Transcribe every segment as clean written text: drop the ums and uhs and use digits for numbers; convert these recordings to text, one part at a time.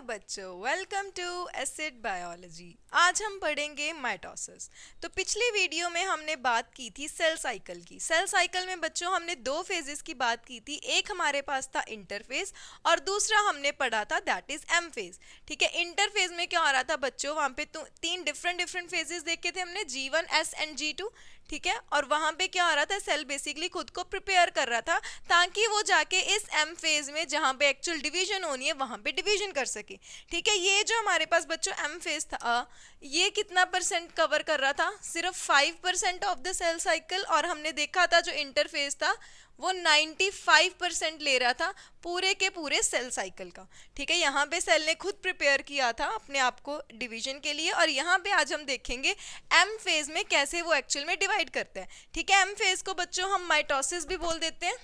बच्चों, welcome to acid biology. आज हम पढ़ेंगे माइटोसिस। तो पिछली वीडियो में हमने बात की थी सेल साइकिल की। सेल साइकिल में बच्चों हमने दो फेजेस की बात की थी। एक हमारे पास था इंटरफेज और दूसरा हमने पढ़ा था दैट इज एम फेज। ठीक है, इंटरफेज में क्या हो रहा था बच्चों, वहाँ पे तो तीन डिफरेंट फेजेस देखे थे हमने, G1, S एंड G2। ठीक है, और वहां पे क्या हो रहा था, सेल बेसिकली खुद को प्रिपेयर कर रहा था ताकि वो जाके इस एम फेज में जहां पे एक्चुअल डिवीजन होनी है वहां पे डिवीजन कर सके। ठीक है, ये जो हमारे पास बच्चों एम फेज था, ये कितना परसेंट कवर कर रहा था, सिर्फ 5% ऑफ द सेल साइकिल। और हमने देखा था जो इंटरफेज था वो 95% ले रहा था पूरे के पूरे सेल साइकिल का। ठीक है, यहाँ पे सेल ने खुद प्रिपेयर किया था अपने आप को डिवीजन के लिए। और यहाँ पे आज हम देखेंगे एम फेज में कैसे वो एक्चुअल में डिवाइड करते हैं। ठीक है, एम फेज को बच्चों हम माइटोसिस भी बोल देते हैं।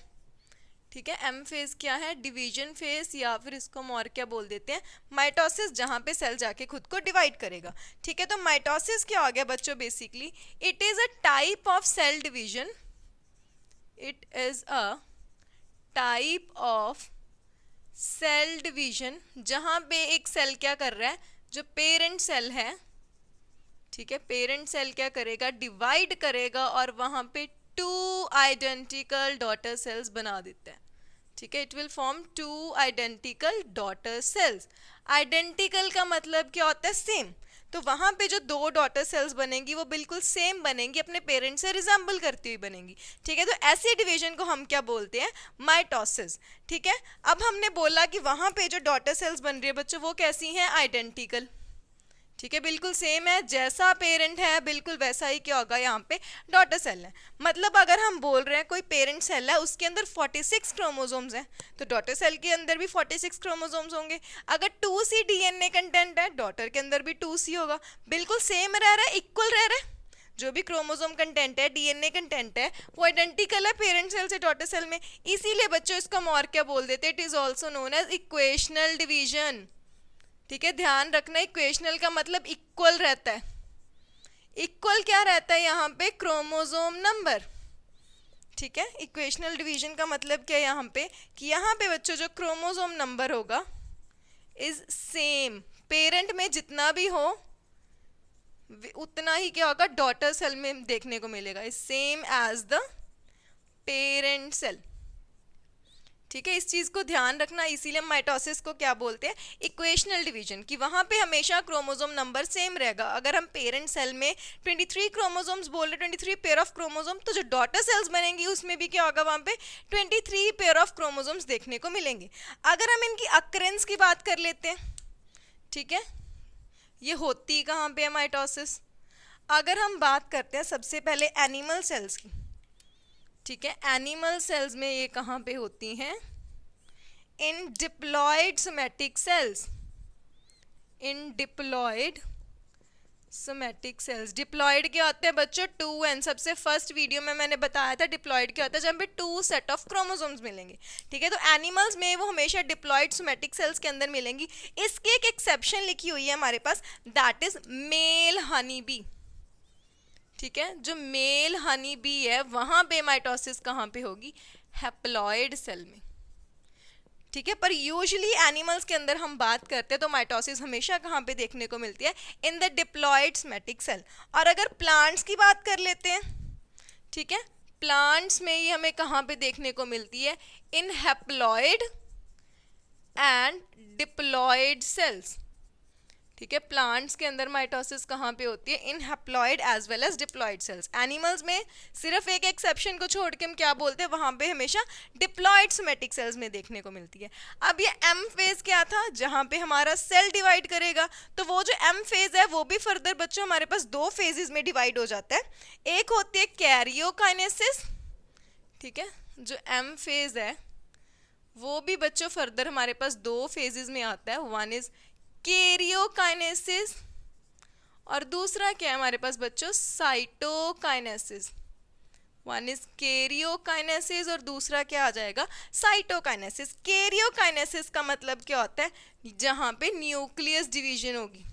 ठीक है, एम फेज क्या है, डिवीजन फेज, या फिर इसको हम और क्या बोल देते हैं, माइटोसिस, जहां पे सेल जाके खुद को डिवाइड करेगा। ठीक है, तो माइटोसिस क्या हो गया बच्चों, basically it is a type of cell division. It is a type of cell division जहां पे एक सेल क्या कर रहा है, जो पेरेंट सेल है, ठीक है, पेरेंट सेल क्या करेगा, डिवाइड करेगा और वहां पे टू आइडेंटिकल डॉटर सेल्स बना देता है। ठीक है, it will form two identical daughter cells. Identical का मतलब क्या होता है, सेम। तो वहां पे जो दो डॉटर सेल्स बनेंगी वो बिल्कुल सेम बनेंगी, अपने पेरेंट से रिजेंबल करती हुई बनेंगी। ठीक है, तो ऐसी डिवीजन को हम क्या बोलते हैं, माइटोसिस। ठीक है, अब हमने बोला कि वहां पे जो डॉटर सेल्स बन रही है बच्चों वो कैसी हैं, आइडेंटिकल। ठीक है, बिल्कुल सेम है, जैसा पेरेंट है बिल्कुल वैसा ही क्या होगा, यहाँ पे डॉटर सेल है। मतलब अगर हम बोल रहे हैं कोई पेरेंट सेल है, उसके अंदर 46 क्रोमोसोम्स हैं, तो डॉटर सेल के अंदर भी 46 क्रोमोसोम्स होंगे। अगर 2C डीएनए कंटेंट है, डॉटर के अंदर भी 2C होगा। बिल्कुल सेम रह रहा है, इक्वल रह रहा है। जो भी क्रोमोसोम कंटेंट है, डीएनए कंटेंट है, वो आइडेंटिकल है पेरेंट सेल से डॉटर सेल में। इसीलिए बच्चों इसको हम और क्या बोल देते हैं, it is also known as equational division. ठीक है, ध्यान रखना, इक्वेशनल का मतलब इक्वल रहता है। इक्वल क्या रहता है यहाँ पे, क्रोमोसोम नंबर। ठीक है, इक्वेशनल डिवीजन का मतलब क्या है यहाँ पे, कि यहाँ पे बच्चों जो क्रोमोसोम नंबर होगा इज सेम, पेरेंट में जितना भी हो उतना ही क्या होगा डॉटर सेल में देखने को मिलेगा, is same as the parent cell. ठीक है, इस चीज को ध्यान रखना, इसीलिए माइटोसिस को क्या बोलते हैं, इक्वेशनल डिवीजन, कि वहां पे हमेशा क्रोमोसोम नंबर सेम रहेगा। अगर हम पेरेंट सेल में 23 क्रोमोसोम्स बोल रहे, 23 पेयर ऑफ क्रोमोसोम, तो जो डॉटर सेल्स बनेंगी उसमें भी क्या होगा, वहां पे 23 पेयर ऑफ क्रोमोसोम्स देखने को मिलेंगे। अगर हम इनकी अक्रेंस की बात कर लेते हैं, ठीक है, ये होती कहाँ पे है माइटोसिस। अगर हम बात करते हैं सबसे पहले एनिमल सेल्स की, ठीक है, एनिमल सेल्स में ये कहाँ पे होती हैं, इन डिप्लॉयड सोमैटिक सेल्स। इन डिप्लॉयड सोमैटिक सेल्स। डिप्लॉयड क्या होते हैं बच्चों, 2n। सबसे फर्स्ट वीडियो में मैंने बताया था डिप्लॉयड क्या होता है, जहाँ पे 2 सेट ऑफ क्रोमोसोम्स मिलेंगे। ठीक है, तो एनिमल्स में वो हमेशा डिप्लॉयड सोमैटिक सेल्स के अंदर मिलेंगी। इसकी एक एक्सेप्शन लिखी हुई है हमारे पास, that is male honey bee. ठीक है, जो मेल हनी बी है वहां पे माइटोसिस कहाँ पे होगी, हैप्लॉयड सेल में। ठीक है, पर यूजुअली एनिमल्स के अंदर हम बात करते हैं तो माइटोसिस हमेशा कहाँ पे देखने को मिलती है, in the diploid somatic cell. और अगर प्लांट्स की बात कर लेते हैं, ठीक है, प्लांट्स में ये हमें कहाँ पे देखने को मिलती है, in haploid and diploid sales. ठीक है, प्लांट्स के अंदर माइटोसिस कहाँ पे होती है, in haploid as well as diploid cells. Animals में सिर्फ एक एक्सेप्शन को छोड़ के हम क्या बोलते हैं, वहां पे हमेशा डिप्लॉयड सोमैटिक सेल्स में देखने को मिलती है। अब ये एम फेज क्या था, जहां पे हमारा सेल डिवाइड करेगा, तो वो जो एम फेज है वो भी फर्दर बच्चों हमारे पास दो फेजेस में डिवाइड हो जाता है। एक होती है कैरियोकाइनेसिस। ठीक है, जो एम फेज है वो भी बच्चों फर्दर हमारे पास दो फेजेस में आता है, वन इज कैरियोकाइनेसिस और दूसरा क्या है हमारे पास बच्चों, साइटोकाइनेसिस। वन इज कैरियोकाइनेसिस और दूसरा क्या आ जाएगा, साइटोकाइनेसिस। कैरियोकाइनेसिस का मतलब क्या होता है, जहां पे न्यूक्लियस डिवीजन होगी।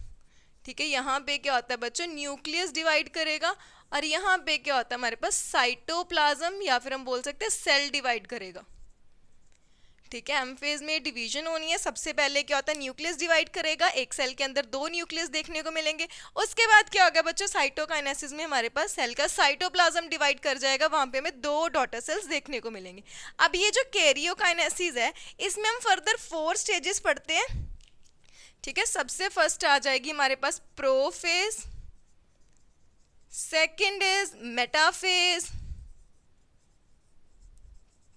ठीक है, यहाँ पे क्या होता है बच्चों, न्यूक्लियस डिवाइड करेगा, और यहाँ पे क्या होता है हमारे पास, साइटोप्लाज्म, या फिर हम बोल सकते हैं सेल डिवाइड करेगा। ठीक है, एम फेज में डिवीजन होनी है। सबसे पहले क्या होता है, न्यूक्लियस डिवाइड करेगा, एक सेल के अंदर दो न्यूक्लियस देखने को मिलेंगे। उसके बाद क्या होगा बच्चों, साइटोकाइनेसिस में हमारे पास सेल का साइटोप्लाज्म डिवाइड कर जाएगा, वहां पे हमें दो डॉटर सेल्स देखने को मिलेंगे। अब ये जो कैरियोकाइनेसिस है, इसमें हम फर्दर 4 स्टेजेस पढ़ते हैं। ठीक है, सबसे फर्स्ट आ जाएगी हमारे पास prophase, second is metaphase,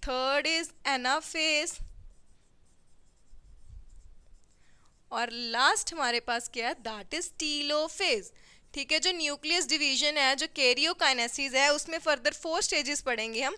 third is anaphase, और लास्ट हमारे पास क्या है, दैट इज टीलोफेज। ठीक है, जो न्यूक्लियस डिवीजन है, जो कैरियोकाइनेसिस है, उसमें फर्दर 4 स्टेजेस पढ़ेंगे हम,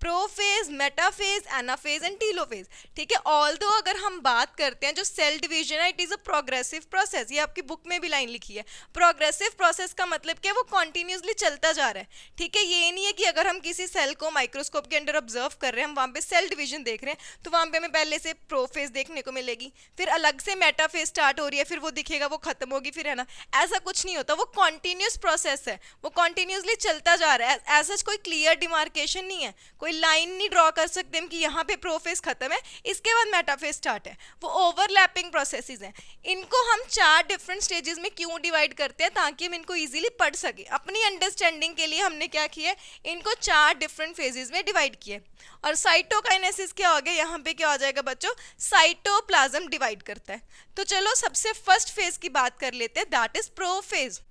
prophase, metaphase, anaphase and telophase. ठीक है, ऑल्दो अगर हम बात करते हैं जो सेल डिवीजन है, it is a progressive process. ये आपकी बुक में भी लाइन लिखी है। प्रोग्रेसिव प्रोसेस का मतलब क्या है, वो कॉन्टिन्यूसली चलता जा रहा है। ठीक है, ये नहीं है कि अगर हम किसी सेल को माइक्रोस्कोप के अंदर ऑब्जर्व कर रहे हैं, हम वहाँ पे सेल डिवीजन देख रहे हैं, तो वहाँ पे हमें पहले से प्रोफेज देखने को मिलेगी, फिर अलग से मेटाफेज स्टार्ट हो रही है, फिर वो दिखेगा, वो खत्म होगी, फिर है ना। ऐसा कुछ नहीं होता, वो कॉन्टिन्यूस प्रोसेस है, वो कॉन्टिन्यूसली चलता जा रहा है। ऐसा कोई क्लियर डिमार्केशन नहीं है, कोई लाइन नहीं ड्रॉ कर सकते हम कि यहाँ पे प्रोफेज खत्म है, इसके बाद मेटाफेज स्टार्ट है। वो ओवरलैपिंग प्रोसेसेस हैं। इनको हम 4 डिफरेंट स्टेजेस में क्यों डिवाइड करते हैं, ताकि हम इनको इजीली पढ़ सके। अपनी अंडरस्टैंडिंग के लिए हमने क्या किया, इनको 4 डिफरेंट फेजेस में डिवाइड किया। और साइटोकाइनेसिस क्या हो गया, यहाँ पे क्या हो जाएगा बच्चों, साइटोप्लाज्म डिवाइड करता है। तो चलो सबसे फर्स्ट फेज की बात कर लेते हैं, दैट इज प्रोफेज।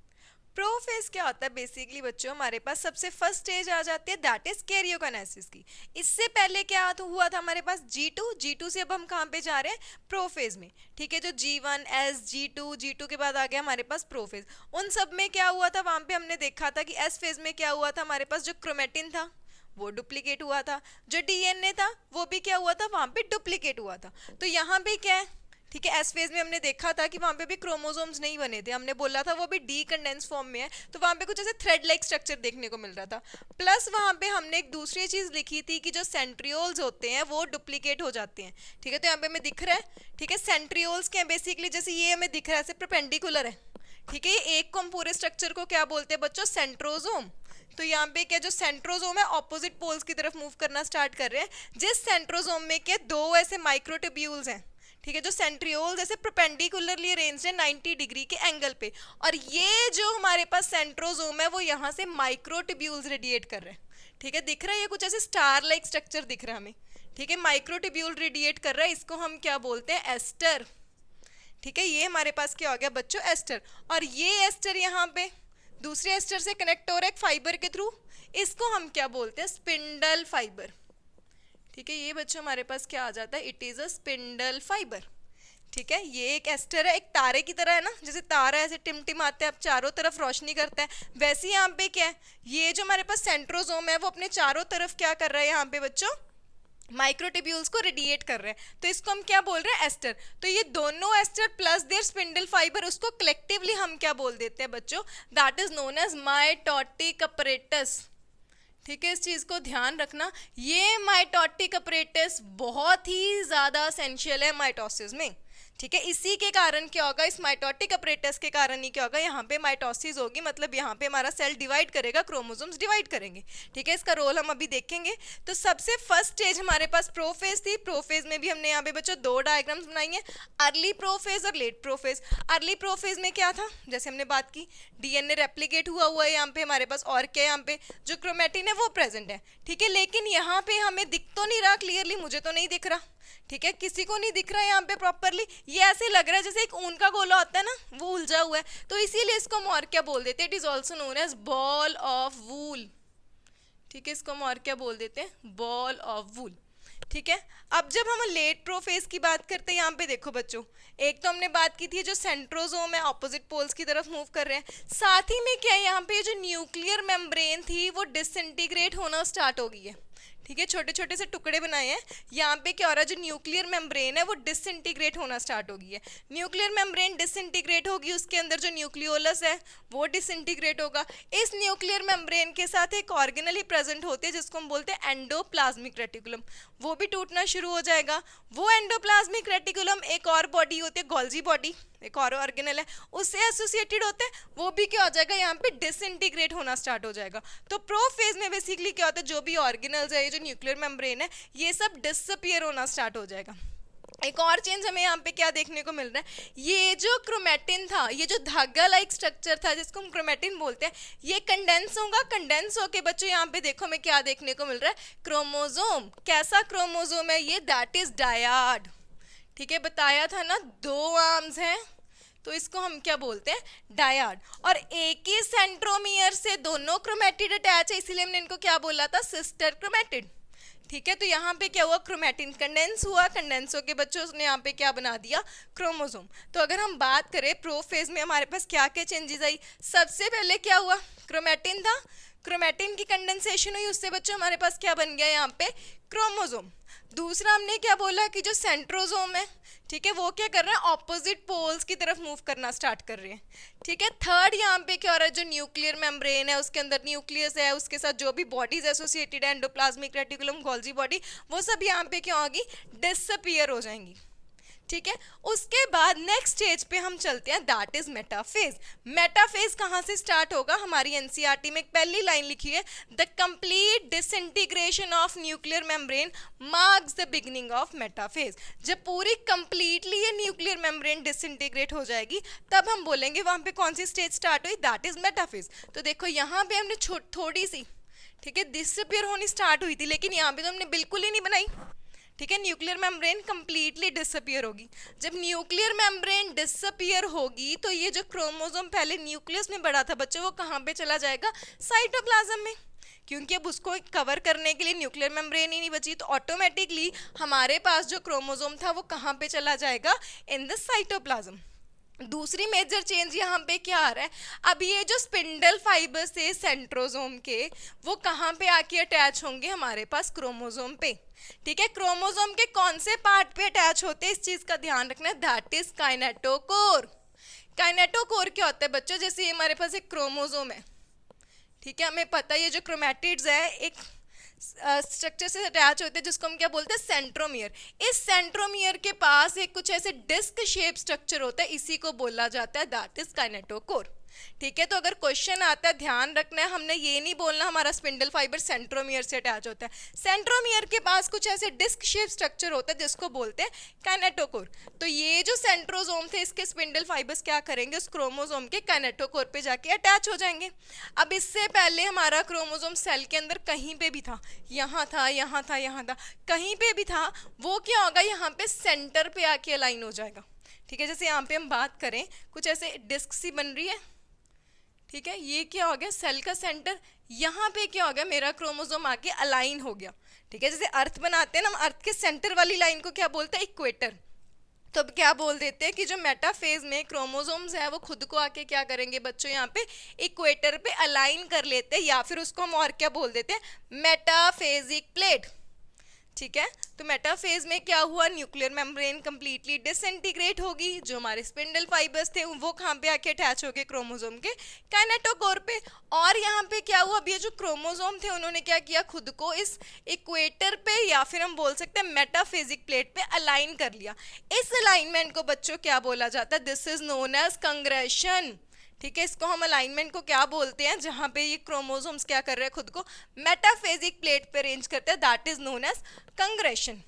प्रोफेज क्या होता है बेसिकली बच्चों, हमारे पास सबसे फर्स्ट स्टेज आ जाती है, दैट इज कैरियोकाइनेसिस की। इससे पहले क्या तो हुआ था हमारे पास G2। G2 से अब हम कहाँ पे जा रहे हैं, प्रोफेज में। ठीक है, जो G1 S G2 के बाद आ गया हमारे पास प्रोफेज। उन सब में क्या हुआ था, वहां पे हमने देखा था कि एस फेज में क्या हुआ था, हमारे पास जो क्रोमेटिन था वो डुप्लीकेट हुआ था, जो डीएनए था वो भी क्या हुआ था, वहां पे डुप्लीकेट हुआ था। तो यहाँ पे क्या है, ठीक है, एस फेज में हमने देखा था कि वहाँ पे भी क्रोमोसोम्स नहीं बने थे, हमने बोला था वो भी डी कंडेंस फॉर्म में है, तो वहाँ पे कुछ ऐसे थ्रेड लाइक स्ट्रक्चर देखने को मिल रहा था। प्लस वहाँ पे हमने एक दूसरी चीज़ लिखी थी कि जो सेंट्रियोल्स होते हैं वो डुप्लीकेट हो जाते हैं। ठीक है, तो यहाँ पे हमें दिख रहा है, ठीक है, सेंट्रियोल्स क्या है बेसिकली, जैसे ये हमें दिख रहा है ऐसे परपेंडिकुलर है। ठीक है, ये एक को हम पूरे स्ट्रक्चर को क्या बोलते हैं बच्चों, सेंट्रोजोम। तो यहाँ पे क्या, जो सेंट्रोजोम है ऑपोजिट पोल्स की तरफ मूव करना स्टार्ट कर रहे हैं, जिस सेंट्रोजोम में के 2 ऐसे माइक्रोट्यूब्यूल्स हैं। ठीक है, जो सेंट्रियोल जैसे परपेंडिकुलरली अरेंज्ड है 90 डिग्री के एंगल पे, और ये जो हमारे पास सेंट्रोजोम है वो यहाँ से माइक्रोट्यूब्यूल्स रेडिएट कर रहे हैं। ठीक है, दिख रहा है ये कुछ ऐसे स्टार लाइक स्ट्रक्चर दिख रहा है हमें। ठीक है, माइक्रोट्यूब्यूल रेडिएट कर रहा है, इसको हम क्या बोलते हैं, एस्टर। ठीक है, ये हमारे पास क्या हो गया बच्चों, एस्टर। और ये एस्टर यहाँ पे दूसरे एस्टर से कनेक्ट हो रहा है एक फाइबर के थ्रू, इसको हम क्या बोलते हैं, स्पिंडल फाइबर। ठीक है, ये बच्चों हमारे पास क्या आ जाता है, it is a spindle fibre. ठीक है, ये एक एस्टर है, एक तारे की तरह है ना, जैसे तारा ऐसे टिमटिमाते हैं, अब चारों तरफ रोशनी करता है, वैसे यहाँ पे क्या है, ये जो हमारे पास सेंट्रोजोम है वो अपने चारों तरफ क्या कर रहा है यहाँ पे बच्चों, माइक्रोट्यूब्यूल्स को रेडिएट कर रहे हैं, तो इसको हम क्या बोल रहे हैं, एस्टर। तो ये दोनों aster plus their spindle fibre, उसको कलेक्टिवली हम क्या बोल देते हैं बच्चों, that is known as mitotic apparatus. ठीक है, इस चीज़ को ध्यान रखना, ये माइटोटिक अपरेटस बहुत ही ज़्यादा एसेंशियल है माइटोसिस में। ठीक है, इसी के कारण क्या होगा, इस माइटोटिक अपरेटस के कारण ही क्या होगा, यहाँ पे माइटोसिस होगी, मतलब यहाँ पे हमारा सेल डिवाइड करेगा, क्रोमोसोम्स डिवाइड करेंगे। ठीक है, इसका रोल हम अभी देखेंगे। तो सबसे फर्स्ट स्टेज हमारे पास प्रोफेज थी। प्रोफेज में भी हमने यहाँ पे बच्चों 2 डायग्राम्स बनाई हैं, अर्ली प्रोफेज और लेट प्रोफेज। अर्ली प्रोफेज में क्या था, जैसे हमने बात की, डीएनए रेप्लिकेट हुआ है यहाँ पे हमारे पास, और क्या यहाँ पे जो क्रोमेटिन है वो प्रेजेंट है। ठीक है, लेकिन यहाँ पे हमें दिख तो नहीं रहा क्लियरली, मुझे तो नहीं दिख रहा। ठीक है, किसी को नहीं दिख रहा है यहाँ पे प्रॉपरली, ये ऐसे लग रहा है जैसे एक ऊन का गोला होता है ना, वो उलझा हुआ है, तो इसीलिए इसको हम और क्या बोल देते हैं, it is also known as ball of wool. ठीक है, इसको हम और क्या बोल देते हैं, बॉल ऑफ वूल। ठीक है, अब जब हम लेट प्रोफेज की बात करते हैं, यहाँ पे देखो बच्चों, एक तो हमने बात की थी जो सेंट्रोजोम है ऑपोजिट पोल्स की तरफ मूव कर रहे हैं, साथ ही में क्या है, यहाँ पे जो न्यूक्लियर मेम्ब्रेन थी वो डिसइंटीग्रेट होना स्टार्ट हो गई है। ठीक है, छोटे छोटे से टुकड़े बनाए हैं, यहाँ पे क्या हो रहा है, जो न्यूक्लियर मेम्ब्रेन है वो डिसइंटीग्रेट होना स्टार्ट हो गई है। न्यूक्लियर मेम्ब्रेन डिसइंटीग्रेट होगी, उसके अंदर जो न्यूक्लियोलस है वो डिसइंटीग्रेट होगा। इस न्यूक्लियर मेम्ब्रेन के साथ एक ऑर्गेनल ही प्रेजेंट होती है जिसको हम बोलते हैं एंडोप्लाज्मिक रेटिकुलम, वो भी टूटना शुरू हो जाएगा। वो एंडोप्लाज्मिक रेटिकुलम एक और बॉडी होती है, गोल्जी बॉडी, एक और ऑर्गेनल है, उससे एसोसिएटेड होते हैं, वो भी क्या हो जाएगा, यहाँ पे डिसइंटीग्रेट होना स्टार्ट हो जाएगा। तो प्रोफेज में बेसिकली क्या होता है, जो भी ऑर्गेनल्स है, जो जो न्यूक्लियर मेम्ब्रेन है ये सब डिसअपियर होना स्टार्ट हो जाएगा। एक और चेंज हमें यहाँ पे क्या देखने को मिल रहा है, ये जो क्रोमेटिन था, ये जो धागा लाइक स्ट्रक्चर था जिसको हम क्रोमेटिन बोलते हैं, ये कंडेंस होगा। कंडेंस होके बच्चों यहाँ पे देखो हमें क्या देखने को मिल रहा है, क्रोमोसोम। कैसा क्रोमोसोम है ये, दैट इज डायाड। ठीक है, बताया था ना 2 आर्म्स हैं, तो इसको हम क्या बोलते हैं, डायाड। और एक ही सेंट्रोमियर से दोनों क्रोमेटिड अटैच है, इसीलिए हमने इनको क्या बोला था, सिस्टर क्रोमेटिड। ठीक है, तो यहाँ पे क्या हुआ, क्रोमेटिन कंडेंस हुआ, कंडेंस होके बच्चों उसने यहाँ पे क्या बना दिया, क्रोमोसोम। तो अगर हम बात करें प्रोफेज में हमारे पास क्या क्या चेंजेस आई, सबसे पहले क्या हुआ, क्रोमेटिन था, क्रोमेटिन की कंडेंसेशन हुई, उससे बच्चों हमारे पास क्या बन गया यहाँ पे, क्रोमोसोम। दूसरा हमने क्या बोला कि जो सेंट्रोसोम है, ठीक है, वो क्या कर रहे हैं, ऑपोजिट पोल्स की तरफ मूव करना स्टार्ट कर रहे हैं। ठीक है, थर्ड यहाँ पे क्या हो रहा है, जो न्यूक्लियर मेम्ब्रेन है उसके अंदर न्यूक्लियस है, उसके साथ जो भी बॉडीज एसोसिएटेड है, एंडोप्लाज्मिक रेटिकुलम, गोल्जी बॉडी, वो सब यहाँ पे क्या होगी, डिसअपियर हो जाएंगी। ठीक है, उसके बाद नेक्स्ट स्टेज पे हम चलते हैं, दैट इज मेटाफेज। मेटाफेज कहाँ से स्टार्ट होगा, हमारी एनसीईआरटी में एक पहली लाइन लिखी है, the complete disintegration of nuclear membrane marks the beginning of metaphase. जब पूरी कंप्लीटली ये न्यूक्लियर मेम्ब्रेन डिसइंटीग्रेट हो जाएगी तब हम बोलेंगे वहां पे कौन सी स्टेज स्टार्ट हुई, दैट इज मेटाफेज। तो देखो यहाँ पे हमने थोड़ी सी, ठीक है, डिसअपियर होनी स्टार्ट हुई थी, लेकिन यहाँ पे तो हमने बिल्कुल ही नहीं बनाई। ठीक है, न्यूक्लियर मेम्ब्रेन कंप्लीटली डिसअपियर होगी। जब न्यूक्लियर मेम्ब्रेन डिसअपियर होगी तो ये जो क्रोमोसोम पहले न्यूक्लियस में बड़ा था बच्चों, वो कहाँ पे चला जाएगा, साइटोप्लाज्म में, क्योंकि अब उसको कवर करने के लिए न्यूक्लियर मेम्ब्रेन ही नहीं बची, तो ऑटोमेटिकली हमारे पास जो क्रोमोसोम था वो कहाँ पे चला जाएगा, इन द साइटोप्लाज्म। दूसरी मेजर चेंज यहाँ पे क्या आ रहा है, अब ये जो स्पिंडल फाइबर्स थे सेंट्रोसोम के, वो कहाँ पे आके अटैच होंगे, हमारे पास क्रोमोसोम पे। ठीक है, क्रोमोसोम के कौन से पार्ट पे अटैच होते हैं, इस चीज का ध्यान रखना है, दैट इज काइनेटोकोर। काइनेटोकोर क्या होता है बच्चों, जैसे ये हमारे पास एक क्रोमोसोम है, ठीक है, हमें पता है ये जो क्रोमैटिड्स है एक स्ट्रक्चर से अटैच होते हैं जिसको हम क्या बोलते हैं, सेंट्रोमियर। इस सेंट्रोमियर के पास एक कुछ ऐसे डिस्क शेप स्ट्रक्चर होता है, इसी को बोला जाता है दैट इज काइनेटोकोर। ठीक है, तो अगर क्वेश्चन आता है ध्यान रखना है, हमने ये नहीं बोलना हमारा स्पिंडल फाइबर सेंट्रोमियर से अटैच होता है, सेंट्रोमियर के पास कुछ ऐसे डिस्क शेप स्ट्रक्चर होता है जिसको बोलते हैं काइनेटोकोर। तो ये जो सेंट्रोसोम थे इसके स्पिंडल फाइबर्स क्या करेंगे, उस क्रोमोसोम के काइनेटोकोर पे जाके अटैच हो जाएंगे। अब इससे पहले हमारा क्रोमोसोम सेल के अंदर कहीं पे भी था, यहाँ था, यहाँ था, यहाँ था, कहीं पे भी था, वो क्या होगा, यहाँ पे सेंटर पे आके अलाइन हो जाएगा। ठीक है, जैसे यहाँ पे हम बात करें कुछ ऐसे डिस्क सी बन रही है, ठीक है, ये क्या हो गया, सेल का सेंटर, यहाँ पे क्या हो गया, मेरा क्रोमोसोम आके अलाइन हो गया। ठीक है, जैसे अर्थ बनाते हैं ना हम, अर्थ के सेंटर वाली लाइन को क्या बोलते हैं, इक्वेटर। तो अब क्या बोल देते हैं कि जो मेटाफेज में क्रोमोसोम्स है वो खुद को आके क्या करेंगे बच्चों, यहाँ पे इक्वेटर पे अलाइन कर लेते हैं, या फिर उसको हम और क्या बोल देते हैं, मेटाफेजिक प्लेट। ठीक है, तो मेटाफेज में क्या हुआ, न्यूक्लियर मेम्ब्रेन कंप्लीटली डिसइंटीग्रेट होगी, जो हमारे स्पिंडल फाइबर्स थे वो कहाँ पे आके अटैच हो गए, क्रोमोसोम के काइनेटोकोर पे। और यहाँ पे क्या हुआ, अब ये जो क्रोमोसोम थे उन्होंने क्या किया, खुद को इस इक्वेटर पे या फिर हम बोल सकते हैं मेटाफेजिक प्लेट पे अलाइन कर लिया। इस अलाइनमेंट को बच्चों क्या बोला जाता है, दिस इज नोन एज कंग्रेशन। ठीक है, इसको हम अलाइनमेंट को क्या बोलते हैं, जहां पे ये क्रोमोसोम्स क्या कर रहे हैं, खुद को मेटाफेजिक प्लेट पे अरेंज करते हैं, दैट इज नोन एज कंग्रेशन।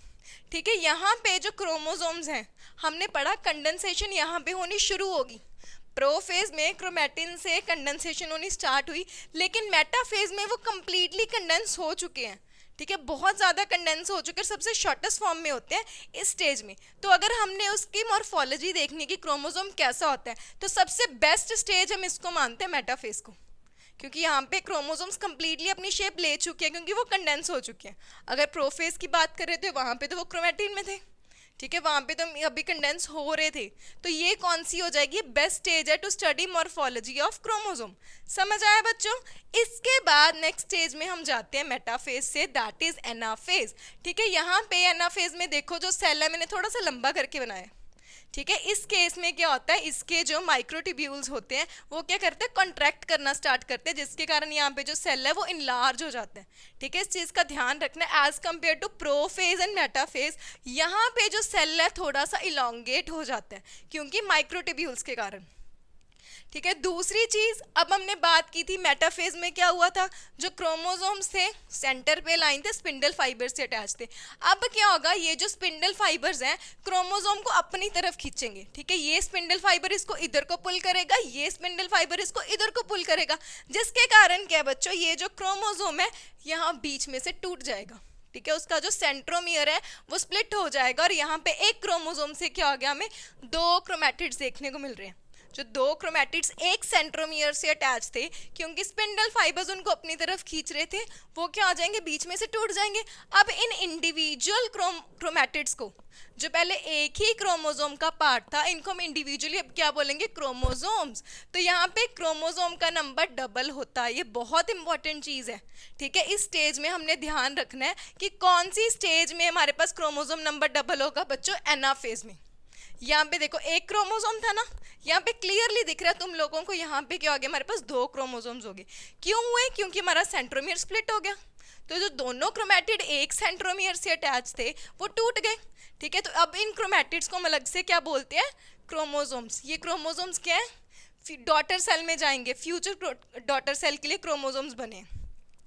ठीक है, यहाँ पे जो क्रोमोसोम्स हैं हमने पढ़ा कंडेंसेशन यहाँ पे होनी शुरू होगी, प्रोफेज में क्रोमेटिन से कंडेंसेशन होनी स्टार्ट हुई, लेकिन मेटाफेज में वो कंप्लीटली कंडेंस हो चुके हैं। ठीक है, बहुत ज़्यादा कंडेंस हो चुके हैं, सबसे शॉर्टेस्ट फॉर्म में होते हैं इस स्टेज में। तो अगर हमने उसकी मॉर्फोलॉजी देखनी कि क्रोमोसोम कैसा होता है, तो सबसे बेस्ट स्टेज हम इसको मानते हैं मेटाफेज को, क्योंकि यहाँ पे क्रोमोसोम्स कंप्लीटली अपनी शेप ले चुके हैं, क्योंकि वो कंडेंस हो चुके हैं। अगर प्रोफेज की बात करें तो वहाँ पे तो वो क्रोमेटिन में थे, ठीक है, वहाँ पे तो अभी कंडेंस हो रहे थे, तो ये कौन सी हो जाएगी, बेस्ट स्टेज है to study morphology of chromosome. समझ आया बच्चों। इसके बाद नेक्स्ट स्टेज में हम जाते हैं मेटाफेज से, दैट इज एनाफेज। ठीक है, यहाँ पे एनाफेज में देखो जो सेल है मैंने थोड़ा सा लंबा करके बनाया। ठीक है, इस केस में क्या होता है, इसके जो माइक्रोट्यूब्यूल्स होते हैं वो क्या करते हैं, कॉन्ट्रैक्ट करना स्टार्ट करते हैं, जिसके कारण यहाँ पे जो सेल है वो इनलार्ज हो जाता है। ठीक है, इस चीज़ का ध्यान रखना है, as compare to prophase and metaphase यहाँ पे जो सेल है थोड़ा सा इलोंगेट हो जाता है, क्योंकि माइक्रोट्यूब्यूल्स के कारण। ठीक है। दूसरी चीज, अब हमने बात की थी मेटाफेज में क्या हुआ था, जो क्रोमोसोम्स थे सेंटर पे लाइन थे, स्पिंडल फाइबर से अटैच थे। अब क्या होगा, ये जो स्पिंडल फाइबर्स हैं क्रोमोसोम को अपनी तरफ खींचेंगे। ठीक है, ये स्पिंडल फाइबर इसको इधर को पुल करेगा, ये स्पिंडल फाइबर इसको इधर को पुल करेगा, जिसके कारण क्या बच्चों, ये जो क्रोमोसोम है यहाँ बीच में से टूट जाएगा। ठीक है, उसका जो सेंट्रोमियर है वो स्प्लिट हो जाएगा और यहाँ पे एक क्रोमोसोम से क्या हो गया, हमें दो क्रोमैटिड्स देखने को मिल रहे हैं। जो दो क्रोमैटिड्स एक सेंट्रोमियर से अटैच थे, क्योंकि स्पिंडल फाइबर्स उनको अपनी तरफ खींच रहे थे, वो क्या हो जाएंगे, बीच में से टूट जाएंगे। अब इन इंडिविजुअल क्रोमैटिड्स को, जो पहले एक ही क्रोमोसोम का पार्ट था, इनको हम इंडिविजुअली अब क्या बोलेंगे, क्रोमोसोम्स। तो यहाँ पे क्रोमोसोम का नंबर डबल होता है, ये बहुत इंपॉर्टेंट चीज़ है। ठीक है, इस स्टेज में हमने ध्यान रखना है कि कौन सी स्टेज में हमारे पास क्रोमोसोम नंबर डबल होगा बच्चों, एनाफेज में। यहाँ पे देखो एक क्रोमोसोम था ना, यहाँ पे क्लियरली दिख रहा है तुम लोगों को, यहाँ पे क्या हो गया, हमारे पास दो क्रोमोसोम्स हो गए। क्यों हुए, क्योंकि हमारा सेंट्रोमियर स्प्लिट हो गया। तो जो दोनों क्रोमैटिड एक सेंट्रोमियर से अटैच थे वो टूट गए। ठीक है, तो अब इन क्रोमैटिड्स को हम अलग से क्या बोलते हैं, क्रोमोसोम्स। ये क्रोमोसोम्स क्या है, डॉटर सेल में जाएंगे, फ्यूचर डॉटर सेल के लिए क्रोमोसोम्स बने।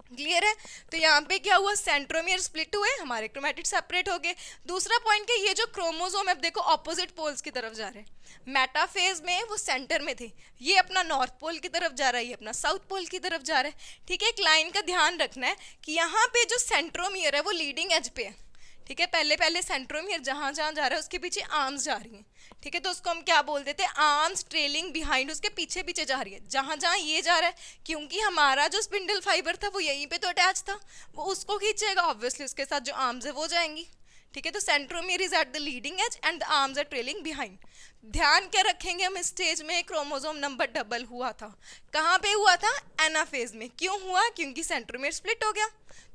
क्लियर है। तो यहाँ पे क्या हुआ, सेंट्रोमियर स्प्लिट हुए, हमारे क्रोमैटिड सेपरेट हो गए। दूसरा पॉइंट क्या, ये जो क्रोमोसोम है देखो ऑपोजिट पोल्स की तरफ जा रहे हैं। मेटाफेज में वो सेंटर में थे, ये अपना नॉर्थ पोल की तरफ जा रहा है, ये अपना साउथ पोल की तरफ जा रहा है। ठीक है, एक लाइन का ध्यान रखना है कि यहाँ पे जो सेंट्रोमियर है वो लीडिंग एज पे है। ठीक है, पहले पहले सेंट्रोमियर जहाँ जहाँ जा रहा है उसके पीछे आर्म्स जा रही हैं। ठीक है, तो उसको हम क्या बोल देते हैं, आर्म्स ट्रेलिंग बिहाइंड, उसके पीछे पीछे जा रही है जहाँ जहाँ ये जा रहा है, क्योंकि हमारा जो स्पिंडल फाइबर था वो यहीं पे तो अटैच था, वो उसको खींचेगा, ऑब्वियसली उसके साथ जो आर्म्स है वो जाएंगी। ठीक है, तो centromere is at the leading edge and the arms are trailing behind. ध्यान क्या रखेंगे हम, इस स्टेज में क्रोमोसोम नंबर डबल हुआ था। कहाँ पे हुआ था, एनाफेज में। क्यों हुआ, क्योंकि सेंट्रोमियर स्प्लिट हो गया।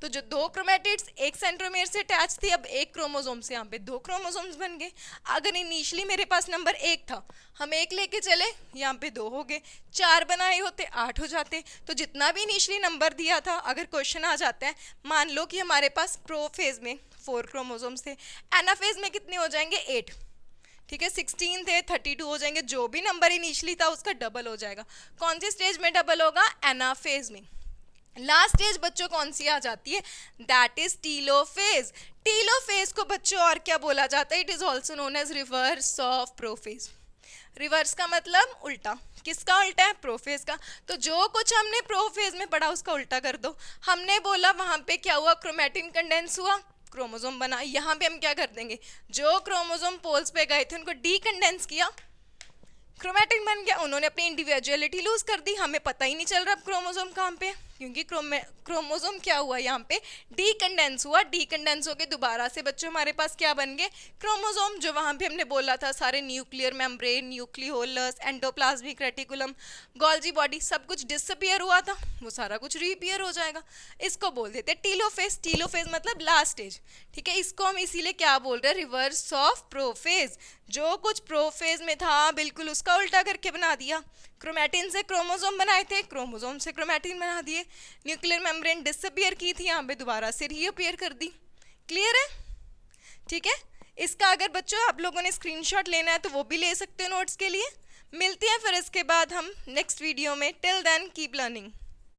तो जो दो क्रोमैटिड्स एक सेंट्रोमियर से अटैच थी, अब एक क्रोमोसोम से यहाँ पे दो क्रोमोसोम्स बन गए। अगर इनिशियली मेरे पास नंबर एक था, हम एक लेके चले, यहाँ पे दो हो गए, चार बनाए होते 8 हो जाते। तो जितना भी इनिशियली नंबर दिया था, अगर क्वेश्चन आ जाता है, मान लो कि हमारे पास प्रोफेज में 4 क्रोमोसोम्स थे, एनाफेज में कितने हो जाएंगे, 8। ठीक है, 16 थे, 32 हो जाएंगे, जो भी नंबर इनिशियली था उसका डबल हो जाएगा। कौन सी स्टेज में डबल होगा, एनाफेज में। लास्ट स्टेज बच्चों कौन सी आ जाती है, दैट इज टीलोफेज। टीलोफेज को बच्चों और क्या बोला जाता है, it is also known as reverse of prophase. Reverse का मतलब उल्टा, किसका उल्टा है, प्रोफेज का। तो जो कुछ हमने प्रोफेज में पढ़ा उसका उल्टा कर दो। हमने बोला वहां पे क्या हुआ, क्रोमैटिन कंडेंस हुआ, क्रोमोसोम बना। यहाँ पे हम क्या कर देंगे, जो क्रोमोसोम पोल्स पे गए थे उनको डीकंडेंस किया, क्रोमैटिन बन गया, उन्होंने अपनी इंडिविजुअलिटी लूज कर दी, हमें पता ही नहीं चल रहा अब क्रोमोसोम कहाँ पे, क्योंकि क्रोमोसोम क्या हुआ, यहाँ पे डीकंडेंस हुआ। डीकंडेंस होके दोबारा से बच्चों हमारे पास क्या बन गए, क्रोमोसोम। जो वहाँ पे हमने बोला था सारे nuclear membrane, nucleolus, endoplasmic reticulum, Golgi body, सब कुछ डिसअपियर हुआ था, वो सारा कुछ रीअपियर हो जाएगा। इसको बोल देते हैं टीलोफेज। टीलोफेज मतलब लास्ट स्टेज। ठीक है, इसको हम इसीलिए क्या बोल रहे हैं, रिवर्स ऑफ प्रोफेज। जो कुछ प्रोफेज में था बिल्कुल उसका उल्टा करके बना दिया। क्रोमैटिन से क्रोमोसोम बनाए थे, क्रोमोसोम से क्रोमैटिन बना दिए। न्यूक्लियर मेम्ब्रेन डिसअपियर की थी, यहाँ पे दोबारा से रीअपियर कर दी। क्लियर है। ठीक है, इसका अगर बच्चों आप लोगों ने स्क्रीनशॉट लेना है तो वो भी ले सकते हो नोट्स के लिए। मिलती हैं फिर इसके बाद हम नेक्स्ट वीडियो में। Till then keep learning.